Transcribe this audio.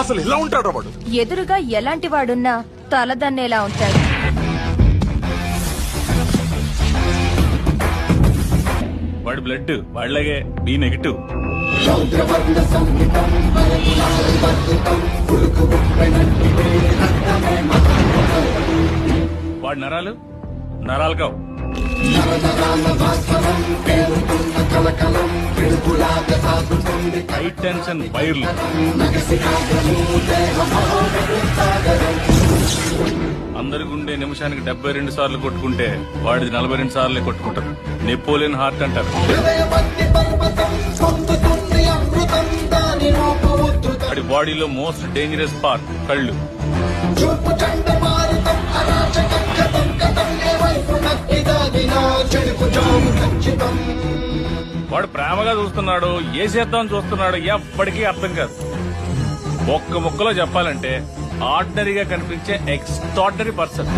అసలు ఎలా ఉంటాడు వాడు? ఎదురుగా ఎలాంటి వాడున్నా తలదన్నేలా ఉంటాడు. వాడి బ్లడ్ వాళ్ళగే బి నెగిటివ్. వాడి నరాలు నరాలు కావు. హై టెన్షన్ వైర్లు. అందరి గుండె నిమిషానికి 72 సార్లు కొట్టుకుంటే వాడిది 42 సార్లే కొట్టుకుంటారు. నెపోలియన్ హార్ట్ అంటారు. వాడి బాడీలో మోస్ట్ డేంజరస్ పార్ట్ కళ్ళు. వాడు ప్రేమగా చూస్తున్నాడు, ఏ చేద్దామని చూస్తున్నాడు ఎప్పటికీ అర్థం కాదు. ఒక్క ముక్కలో చెప్పాలంటే ఆర్డినరీగా కనిపించే ఎక్స్ట్రాడినరీ పర్సన్.